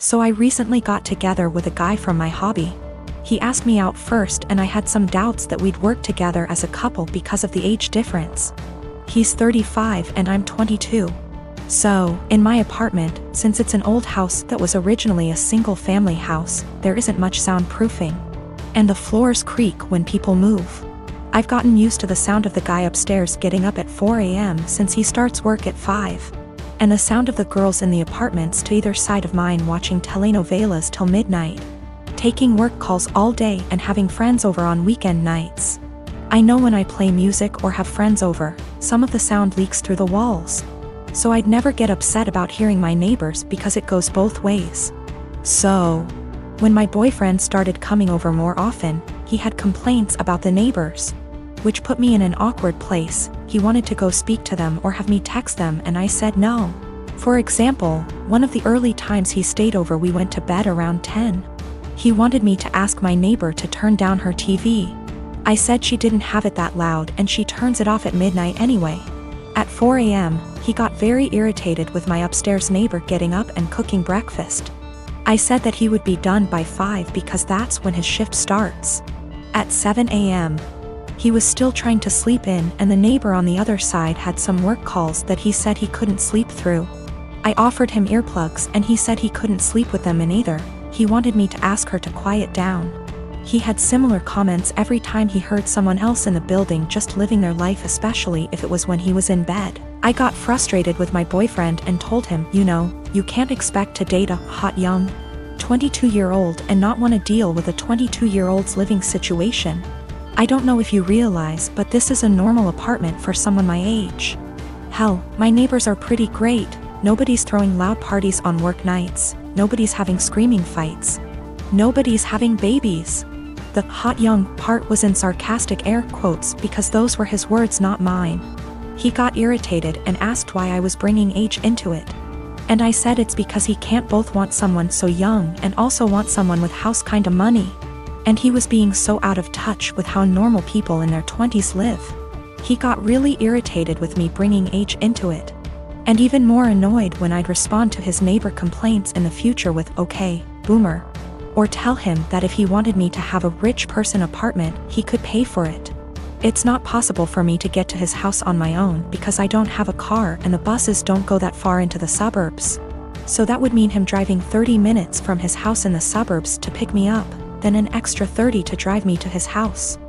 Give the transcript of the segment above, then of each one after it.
So I recently got together with a guy from my hobby. He asked me out first and I had some doubts that we'd work together as a couple because of the age difference. He's 35 and I'm 22. So, in my apartment, since it's an old house that was originally a single-family house, there isn't much soundproofing. And the floors creak when people move. I've gotten used to the sound of the guy upstairs getting up at 4 a.m. since he starts work at 5. And the sound of the girls in the apartments to either side of mine watching telenovelas till midnight, taking work calls all day and having friends over on weekend nights. I know when I play music or have friends over, some of the sound leaks through the walls. So I'd never get upset about hearing my neighbors because it goes both ways. So, when my boyfriend started coming over more often, he had complaints about the neighbors, which put me in an awkward place. He wanted to go speak to them or have me text them and I said no. For example, one of the early times he stayed over we went to bed around 10. He wanted me to ask my neighbor to turn down her TV. I said she didn't have it that loud and she turns it off at midnight anyway. At 4 a.m., he got very irritated with my upstairs neighbor getting up and cooking breakfast. I said that he would be done by 5 because that's when his shift starts. At 7 a.m., he was still trying to sleep in and the neighbor on the other side had some work calls that he said he couldn't sleep through. I offered him earplugs and he said he couldn't sleep with them in either. He wanted me to ask her to quiet down. He had similar comments every time he heard someone else in the building just living their life, especially if it was when he was in bed. I got frustrated with my boyfriend and told him, you can't expect to date a hot young 22-year-old and not want to deal with a 22-year-old's living situation. I don't know if you realize, but this is a normal apartment for someone my age. Hell, my neighbors are pretty great. Nobody's throwing loud parties on work nights. Nobody's having screaming fights. Nobody's having babies. The hot young part was in sarcastic air quotes because those were his words, not mine. He got irritated and asked why I was bringing age into it. And I said it's because he can't both want someone so young and also want someone with house kinda money. And he was being so out of touch with how normal people in their 20s live. He got really irritated with me bringing age into it. And even more annoyed when I'd respond to his neighbor complaints in the future with, okay, boomer. Or tell him that if he wanted me to have a rich person apartment, he could pay for it. It's not possible for me to get to his house on my own because I don't have a car and the buses don't go that far into the suburbs. So that would mean him driving 30 minutes from his house in the suburbs to pick me up, then an extra 30 to drive me to his house.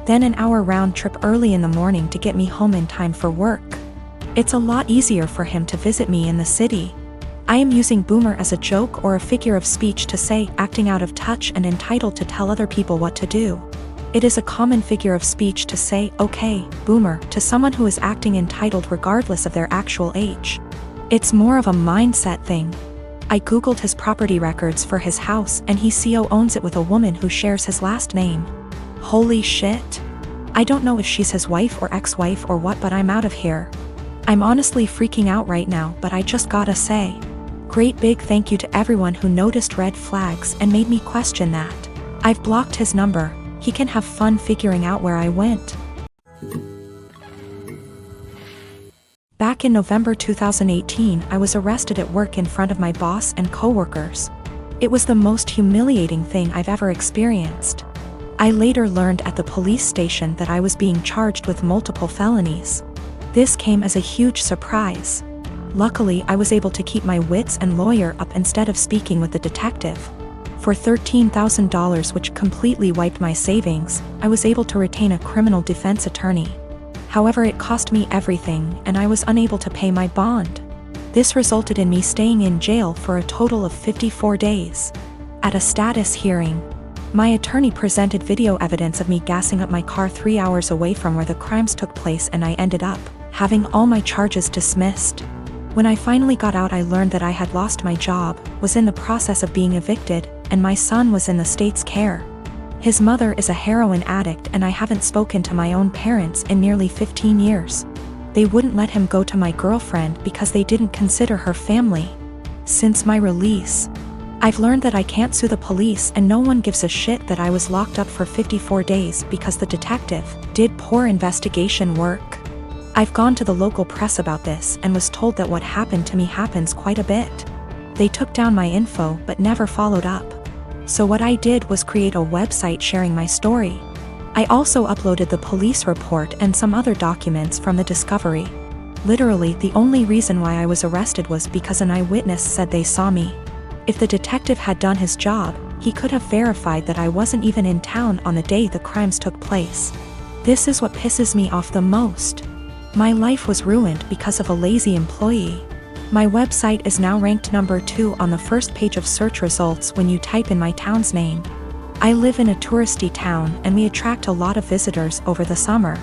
Then an hour round trip early in the morning to get me home in time for work. It's a lot easier for him to visit me in the city. I am using boomer as a joke or a figure of speech to say acting out of touch and entitled to tell other people what to do. It is a common figure of speech to say, okay, boomer, to someone who is acting entitled regardless of their actual age. It's more of a mindset thing. I googled his property records for his house and he CO owns it with a woman who shares his last name. Holy shit. I don't know if she's his wife or ex-wife or what, but I'm out of here. I'm honestly freaking out right now, but I just gotta say, great big thank you to everyone who noticed red flags and made me question that. I've blocked his number. He can have fun figuring out where I went. Back in November 2018, I was arrested at work in front of my boss and coworkers. It was the most humiliating thing I've ever experienced. I later learned at the police station that I was being charged with multiple felonies. This came as a huge surprise. Luckily, I was able to keep my wits and lawyer up instead of speaking with the detective. For $13,000, which completely wiped my savings, I was able to retain a criminal defense attorney. However, it cost me everything, and I was unable to pay my bond. This resulted in me staying in jail for a total of 54 days. At a status hearing, my attorney presented video evidence of me gassing up my car 3 hours away from where the crimes took place, and I ended up having all my charges dismissed. When I finally got out, I learned that I had lost my job, was in the process of being evicted, and my son was in the state's care. His mother is a heroin addict and I haven't spoken to my own parents in nearly 15 years. They wouldn't let him go to my girlfriend because they didn't consider her family. Since my release, I've learned that I can't sue the police and no one gives a shit that I was locked up for 54 days because the detective did poor investigation work. I've gone to the local press about this and was told that what happened to me happens quite a bit. They took down my info but never followed up. So what I did was create a website sharing my story. I also uploaded the police report and some other documents from the discovery. Literally, the only reason why I was arrested was because an eyewitness said they saw me. If the detective had done his job, he could have verified that I wasn't even in town on the day the crimes took place. This is what pisses me off the most. My life was ruined because of a lazy employee. My website is now ranked number 2 on the first page of search results when you type in my town's name. I live in a touristy town and we attract a lot of visitors over the summer.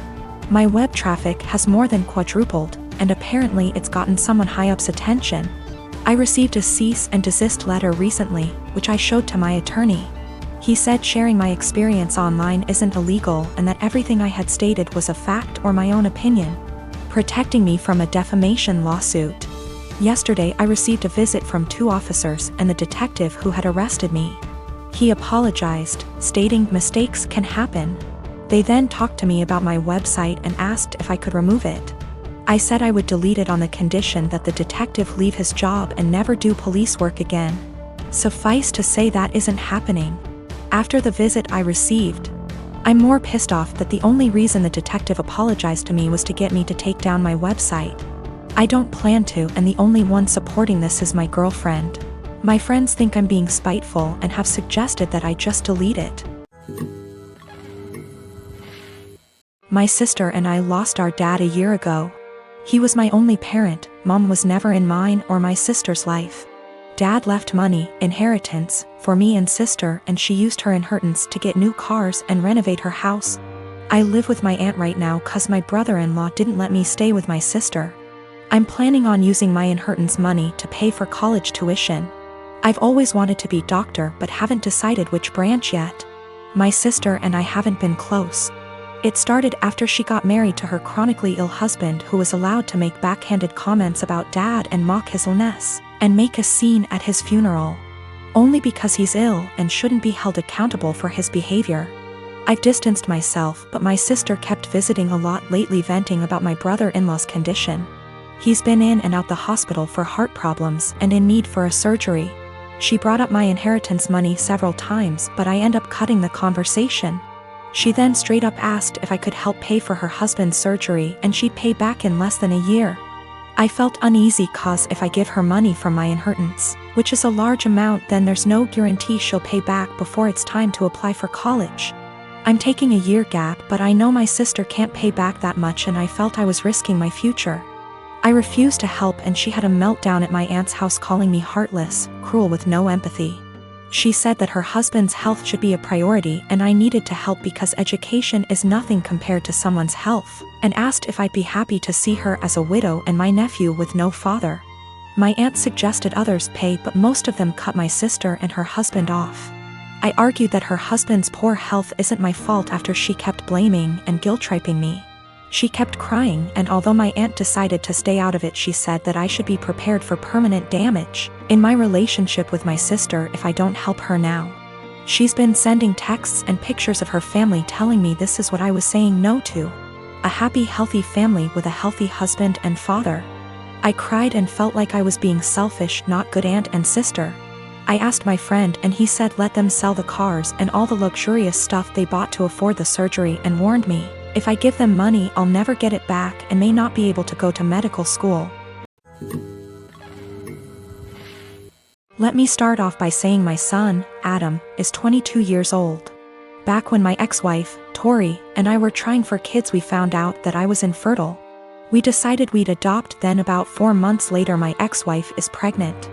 My web traffic has more than quadrupled, and apparently it's gotten someone high up's attention. I received a cease and desist letter recently, which I showed to my attorney. He said sharing my experience online isn't illegal and that everything I had stated was a fact or my own opinion, protecting me from a defamation lawsuit. Yesterday I received a visit from 2 officers and the detective who had arrested me. He apologized, stating mistakes can happen. They then talked to me about my website and asked if I could remove it. I said I would delete it on the condition that the detective leave his job and never do police work again. Suffice to say that isn't happening. After the visit I received, I'm more pissed off that the only reason the detective apologized to me was to get me to take down my website. I don't plan to, and the only one supporting this is my girlfriend. My friends think I'm being spiteful and have suggested that I just delete it. My sister and I lost our dad a year ago. He was my only parent. Mom was never in mine or my sister's life. Dad left money, inheritance, for me and sister, and she used her inheritance to get new cars and renovate her house. I live with my aunt right now cause my brother-in-law didn't let me stay with my sister. I'm planning on using my inheritance money to pay for college tuition. I've always wanted to be doctor but haven't decided which branch yet. My sister and I haven't been close. It started after she got married to her chronically ill husband, who was allowed to make backhanded comments about dad and mock his illness, and make a scene at his funeral. Only because he's ill and shouldn't be held accountable for his behavior. I've distanced myself, but my sister kept visiting a lot lately, venting about my brother-in-law's condition. He's been in and out the hospital for heart problems and in need for a surgery. She brought up my inheritance money several times, but I end up cutting the conversation. She then straight up asked if I could help pay for her husband's surgery and she'd pay back in less than a year. I felt uneasy cause if I give her money from my inheritance, which is a large amount, then there's no guarantee she'll pay back before it's time to apply for college. I'm taking a year gap, but I know my sister can't pay back that much and I felt I was risking my future. I refused to help and she had a meltdown at my aunt's house, calling me heartless, cruel with no empathy. She said that her husband's health should be a priority and I needed to help because education is nothing compared to someone's health, and asked if I'd be happy to see her as a widow and my nephew with no father. My aunt suggested others pay, but most of them cut my sister and her husband off. I argued that her husband's poor health isn't my fault after she kept blaming and guilt-tripping me. She kept crying, and although my aunt decided to stay out of it, she said that I should be prepared for permanent damage in my relationship with my sister if I don't help her now. She's been sending texts and pictures of her family telling me this is what I was saying no to. A happy, healthy family with a healthy husband and father. I cried and felt like I was being selfish, not good aunt and sister. I asked my friend and he said let them sell the cars and all the luxurious stuff they bought to afford the surgery, and warned me, if I give them money I'll never get it back and may not be able to go to medical school. Let me start off by saying my son, Adam, is 22 years old. Back when my ex-wife, Tori, and I were trying for kids, we found out that I was infertile. We decided we'd adopt, then about 4 months later my ex-wife is pregnant.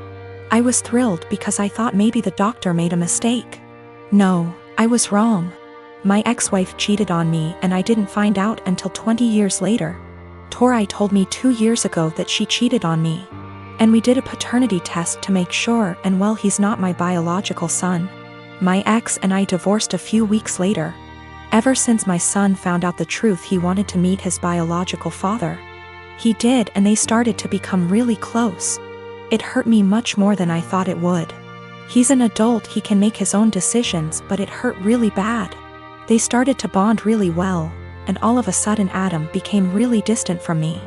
I was thrilled because I thought maybe the doctor made a mistake. No, I was wrong. My ex-wife cheated on me and I didn't find out until 20 years later. Tori told me 2 years ago that she cheated on me. And we did a paternity test to make sure, and well, he's not my biological son. My ex and I divorced a few weeks later. Ever since my son found out the truth, he wanted to meet his biological father. He did, and they started to become really close. It hurt me much more than I thought it would. He's an adult, he can make his own decisions, but it hurt really bad. They started to bond really well, and all of a sudden Adam became really distant from me.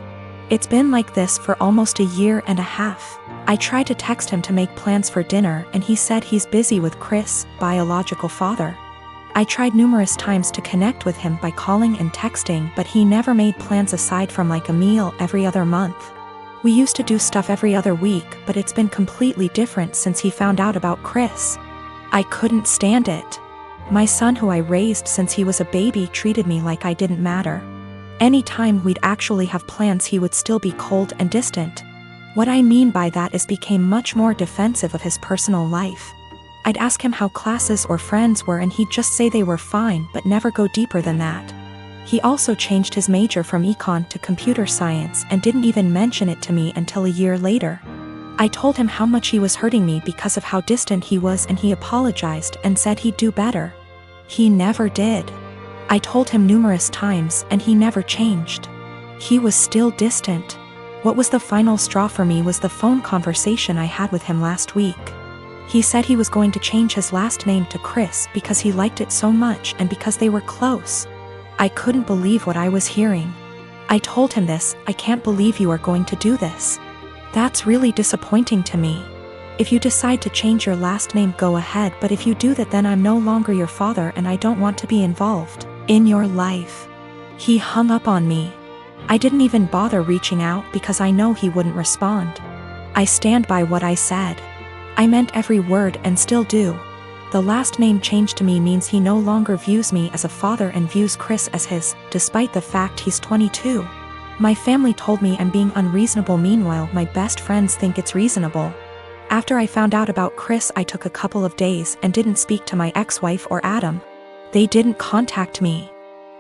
It's been like this for almost a year and a half. I tried to text him to make plans for dinner and he said he's busy with Chris, biological father. I tried numerous times to connect with him by calling and texting, but he never made plans aside from like a meal every other month. We used to do stuff every other week, but it's been completely different since he found out about Chris. I couldn't stand it. My son, who I raised since he was a baby, treated me like I didn't matter. Anytime we'd actually have plans, he would still be cold and distant. What I mean by that is became much more defensive of his personal life. I'd ask him how classes or friends were and he'd just say they were fine but never go deeper than that. He also changed his major from econ to computer science and didn't even mention it to me until a year later. I told him how much he was hurting me because of how distant he was and he apologized and said he'd do better. He never did. I told him numerous times and he never changed. He was still distant. What was the final straw for me was the phone conversation I had with him last week. He said he was going to change his last name to Chris because he liked it so much and because they were close. I couldn't believe what I was hearing. I told him this. I can't believe you are going to do this. That's really disappointing to me. If you decide to change your last name, go ahead, but if you do that, then I'm no longer your father and I don't want to be involved in your life. He hung up on me. I didn't even bother reaching out because I know he wouldn't respond. I stand by what I said. I meant every word and still do. The last name change to me means he no longer views me as a father and views Chris as his, despite the fact he's 22. My family told me I'm being unreasonable, meanwhile my best friends think it's reasonable. After I found out about Chris, I took a couple of days and didn't speak to my ex-wife or Adam. They didn't contact me.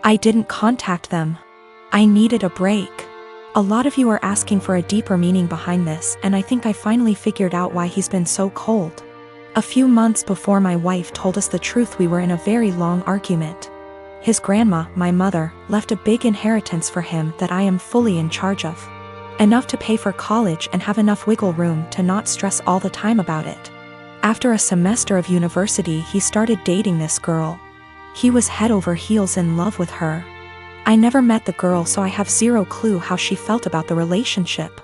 I didn't contact them. I needed a break. A lot of you are asking for a deeper meaning behind this, and I think I finally figured out why he's been so cold. A few months before my wife told us the truth, we were in a very long argument. His grandma, my mother, left a big inheritance for him that I am fully in charge of. Enough to pay for college and have enough wiggle room to not stress all the time about it. After a semester of university, he started dating this girl. He was head over heels in love with her. I never met the girl, so I have zero clue how she felt about the relationship.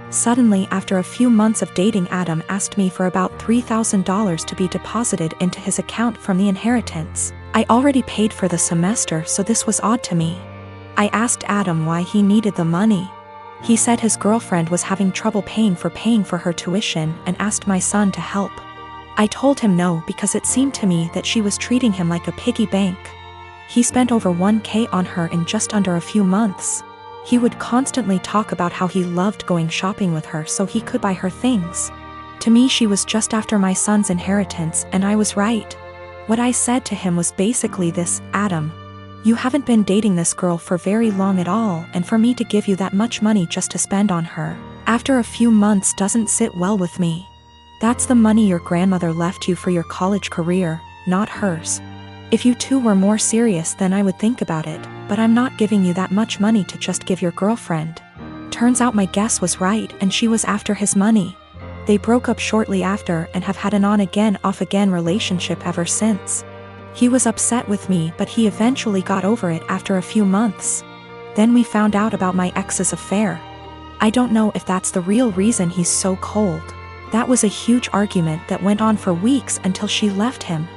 Suddenly, after a few months of dating, Adam asked me for about $3,000 to be deposited into his account from the inheritance. I already paid for the semester, so this was odd to me. I asked Adam why he needed the money. He said his girlfriend was having trouble paying for her tuition and asked my son to help. I told him no because it seemed to me that she was treating him like a piggy bank. He spent over $1,000 on her in just under a few months. He would constantly talk about how he loved going shopping with her so he could buy her things. To me, she was just after my son's inheritance, and I was right. What I said to him was basically this: Adam, you haven't been dating this girl for very long at all, and for me to give you that much money just to spend on her after a few months doesn't sit well with me. That's the money your grandmother left you for your college career, not hers. If you two were more serious, then I would think about it, but I'm not giving you that much money to just give your girlfriend. Turns out my guess was right, and she was after his money. They broke up shortly after and have had an on-again, off-again relationship ever since. He was upset with me, but he eventually got over it after a few months. Then we found out about my ex's affair. I don't know if that's the real reason he's so cold. That was a huge argument that went on for weeks until she left him.